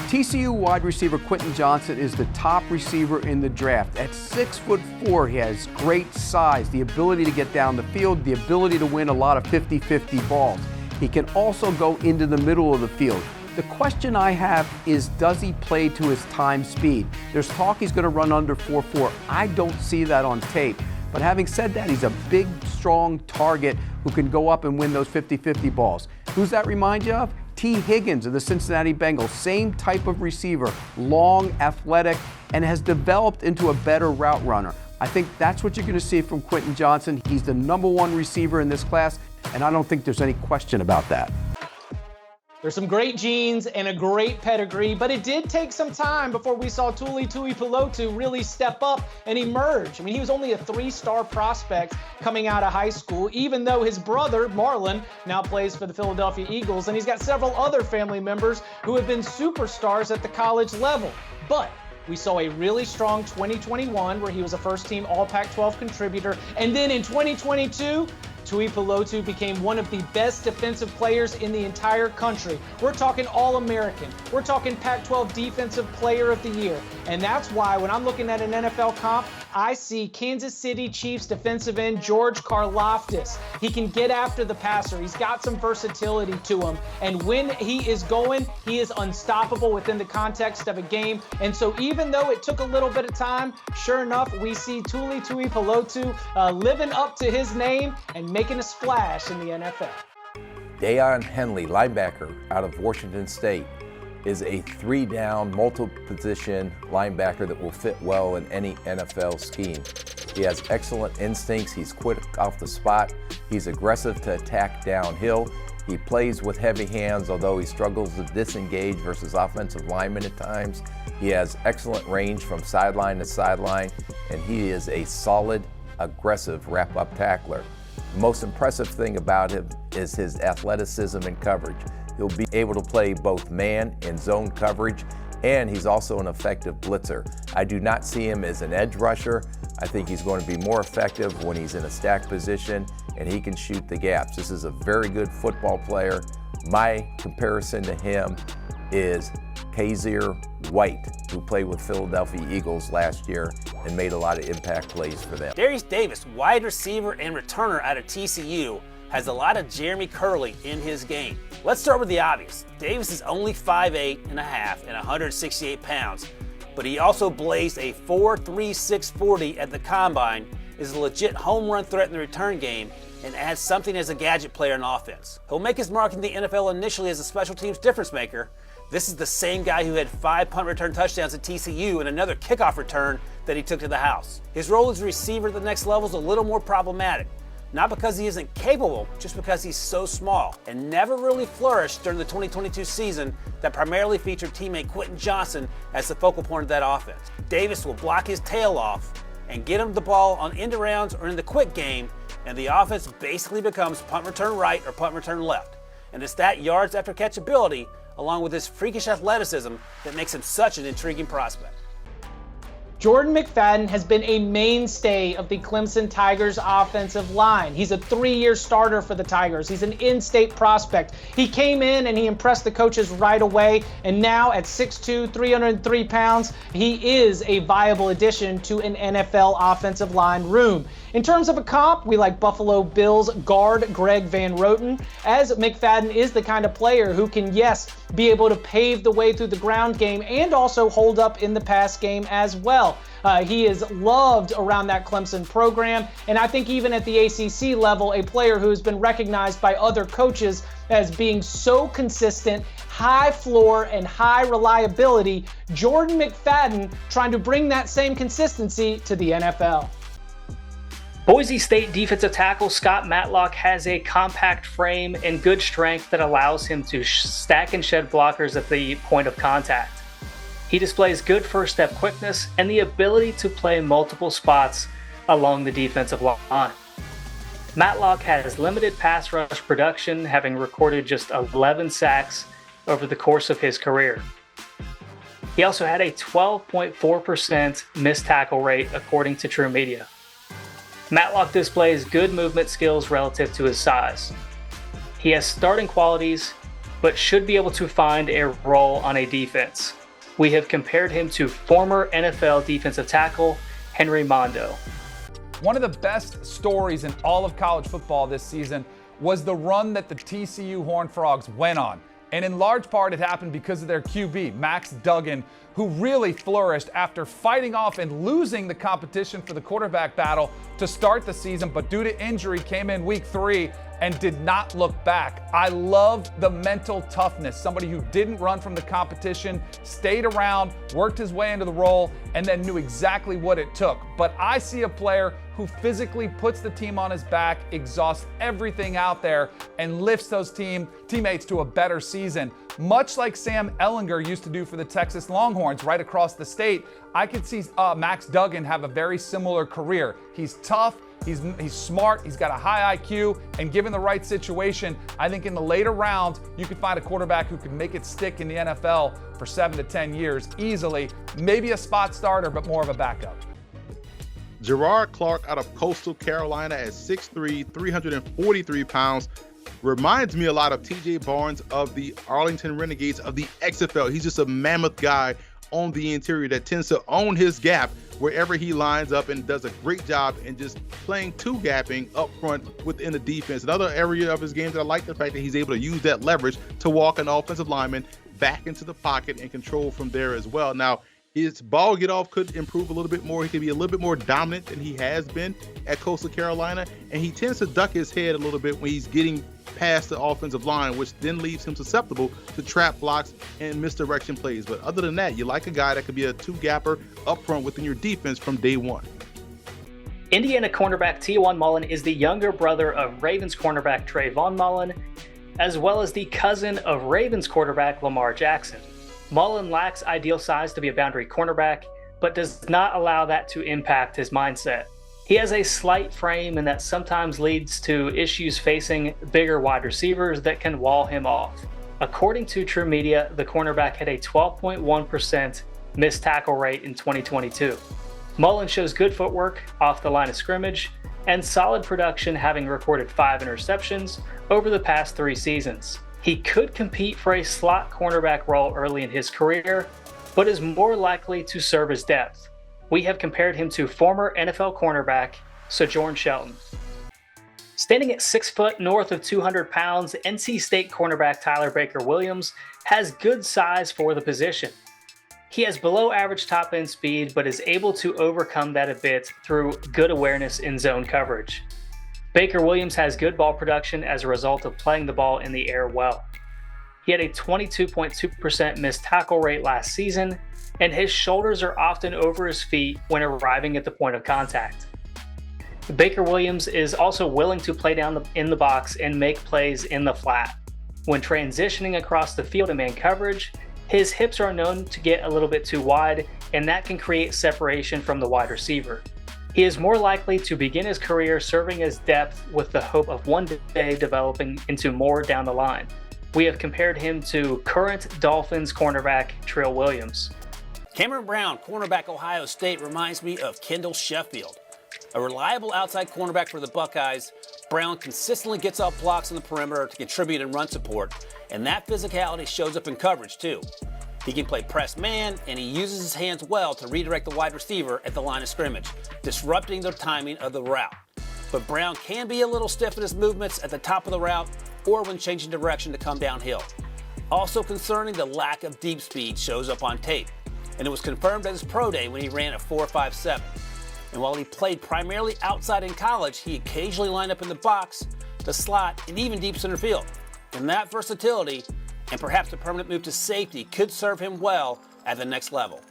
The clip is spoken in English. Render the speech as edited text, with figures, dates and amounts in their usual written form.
TCU wide receiver Quentin Johnson is the top receiver in the draft. At 6'4", he has great size, the ability to get down the field, the ability to win a lot of 50-50 balls. He can also go into the middle of the field. The question I have is, does he play to his time speed? There's talk he's going to run under 4.4. I don't see that on tape. But having said that, he's a big, strong target who can go up and win those 50-50 balls. Who's that remind you of? T. Higgins of the Cincinnati Bengals. Same type of receiver, long, athletic, and has developed into a better route runner. I think that's what you're going to see from Quentin Johnson. He's the #1 receiver in this class, and I don't think there's any question about that. There's some great genes and a great pedigree, but it did take some time before we saw Tuli Tuipulotu really step up and emerge. I mean, he was only a 3-star prospect coming out of high school, even though his brother, Marlon, now plays for the Philadelphia Eagles, and he's got several other family members who have been superstars at the college level. But we saw a really strong 2021 where he was a first-team All-Pac-12 contributor, and then in 2022, Tuipulotu became one of the best defensive players in the entire country. We're talking All-American. We're talking Pac-12 Defensive Player of the Year. And that's why when I'm looking at an NFL comp, I see Kansas City Chiefs defensive end George Karlaftis. He can get after the passer. He's got some versatility to him. And when he is going, he is unstoppable within the context of a game. And so even though it took a little bit of time, sure enough, we see Tuli Tuipulotu living up to his name and making a splash in the NFL. Deion Henley, linebacker out of Washington State, is a 3-down, multi-position linebacker that will fit well in any NFL scheme. He has excellent instincts. He's quick off the spot. He's aggressive to attack downhill. He plays with heavy hands, although he struggles to disengage versus offensive linemen at times. He has excellent range from sideline to sideline, and he is a solid, aggressive wrap-up tackler. The most impressive thing about him is his athleticism and coverage. He'll be able to play both man and zone coverage, and he's also an effective blitzer. I do not see him as an edge rusher. I think he's going to be more effective when he's in a stack position and he can shoot the gaps. This is a very good football player. My comparison to him is Kaiser White, who played with Philadelphia Eagles last year and made a lot of impact plays for them. Darius Davis, wide receiver and returner out of TCU, has a lot of Jeremy Curley in his game. Let's start with the obvious. Davis is only 5'8 and a half and 168 pounds, but he also blazed a 4.36 40 at the combine, is a legit home run threat in the return game, and adds something as a gadget player on offense. He'll make his mark in the NFL initially as a special teams difference maker. This is the same guy who had 5 punt return touchdowns at TCU and another kickoff return that he took to the house. His role as a receiver at the next level is a little more problematic. Not because he isn't capable, just because he's so small and never really flourished during the 2022 season that primarily featured teammate Quentin Johnson as the focal point of that offense. Davis will block his tail off and get him the ball on end arounds or in the quick game, and the offense basically becomes punt return right or punt return left. And it's that yards after catch ability, along with his freakish athleticism, that makes him such an intriguing prospect. Jordan McFadden has been a mainstay of the Clemson Tigers offensive line. He's a 3-year starter for the Tigers. He's an in-state prospect. He came in and he impressed the coaches right away, and now at 6'2", 303 pounds, he is a viable addition to an NFL offensive line room. In terms of a comp, we like Buffalo Bills guard Greg Van Roten, as McFadden is the kind of player who can, yes, be able to pave the way through the ground game and also hold up in the pass game as well. He is loved around that Clemson program, and I think even at the ACC level, a player who has been recognized by other coaches as being so consistent, high floor, and high reliability. Jordan McFadden trying to bring that same consistency to the NFL. Boise State defensive tackle Scott Matlock has a compact frame and good strength that allows him to stack and shed blockers at the point of contact. He displays good first step quickness and the ability to play multiple spots along the defensive line. Matlock has limited pass rush production, having recorded just 11 sacks over the course of his career. He also had a 12.4% missed tackle rate according to True Media. Matlock displays good movement skills relative to his size. He has starting qualities but should be able to find a role on a defense. We have compared him to former NFL defensive tackle Henry Mondo. One of the best stories in all of college football this season was the run that the TCU Horned Frogs went on. And in large part, it happened because of their QB, Max Duggan, who really flourished after fighting off and losing the competition for the quarterback battle to start the season, but due to injury came in week 3 and did not look back. I loved the mental toughness. Somebody who didn't run from the competition, stayed around, worked his way into the role, and then knew exactly what it took. But I see a player who physically puts the team on his back, exhausts everything out there, and lifts those teammates to a better season. Much like Sam Ehlinger used to do for the Texas Longhorns right across the state, I could see Max Duggan have a very similar career. He's tough, he's smart, he's got a high IQ, and given the right situation, I think in the later rounds, you could find a quarterback who could make it stick in the NFL for 7 to 10 years easily. Maybe a spot starter, but more of a backup. Gerard Clark out of Coastal Carolina at 6'3", 343 pounds. Reminds me a lot of TJ Barnes of the Arlington Renegades of the XFL. He's just a mammoth guy on the interior that tends to own his gap wherever he lines up and does a great job in just playing two-gapping up front within the defense. Another area of his game that I like the fact that he's able to use that leverage to walk an offensive lineman back into the pocket and control from there as well. Now, his ball get-off could improve a little bit more. He could be a little bit more dominant than he has been at Coastal Carolina, and he tends to duck his head a little bit when he's getting past the offensive line, which then leaves him susceptible to trap blocks and misdirection plays. But other than that, you like a guy that could be a two-gapper up front within your defense from day one. Indiana cornerback T.Y. Mullen is the younger brother of Ravens cornerback Trayvon Mullen, as well as the cousin of Ravens quarterback Lamar Jackson. Mullen lacks ideal size to be a boundary cornerback, but does not allow that to impact his mindset. He has a slight frame, and that sometimes leads to issues facing bigger wide receivers that can wall him off. According to True Media, the cornerback had a 12.1% missed tackle rate in 2022. Mullen shows good footwork off the line of scrimmage and solid production, having recorded 5 interceptions over the past 3 seasons. He could compete for a slot cornerback role early in his career, but is more likely to serve as depth. We have compared him to former NFL cornerback Sojourn Shelton. Standing at 6 foot north of 200 pounds, NC State cornerback Tyler Baker-Williams has good size for the position. He has below average top end speed, but is able to overcome that a bit through good awareness in zone coverage. Baker-Williams has good ball production as a result of playing the ball in the air well. He had a 22.2% missed tackle rate last season, and his shoulders are often over his feet when arriving at the point of contact. Baker-Williams is also willing to play down in the box and make plays in the flat. When transitioning across the field in man coverage, his hips are known to get a little bit too wide, and that can create separation from the wide receiver. He is more likely to begin his career serving as depth with the hope of one day developing into more down the line. We have compared him to current Dolphins cornerback Trill Williams. Cameron Brown, cornerback Ohio State, reminds me of Kendall Sheffield. A reliable outside cornerback for the Buckeyes, Brown consistently gets off blocks on the perimeter to contribute in run support, and that physicality shows up in coverage too. He can play press man, and he uses his hands well to redirect the wide receiver at the line of scrimmage, disrupting the timing of the route. But Brown can be a little stiff in his movements at the top of the route or when changing direction to come downhill. Also concerning, the lack of deep speed shows up on tape, and it was confirmed at his pro day when he ran a 4.57. And while he played primarily outside in college, he occasionally lined up in the box, the slot, and even deep center field. And that versatility, and perhaps a permanent move to safety, could serve him well at the next level.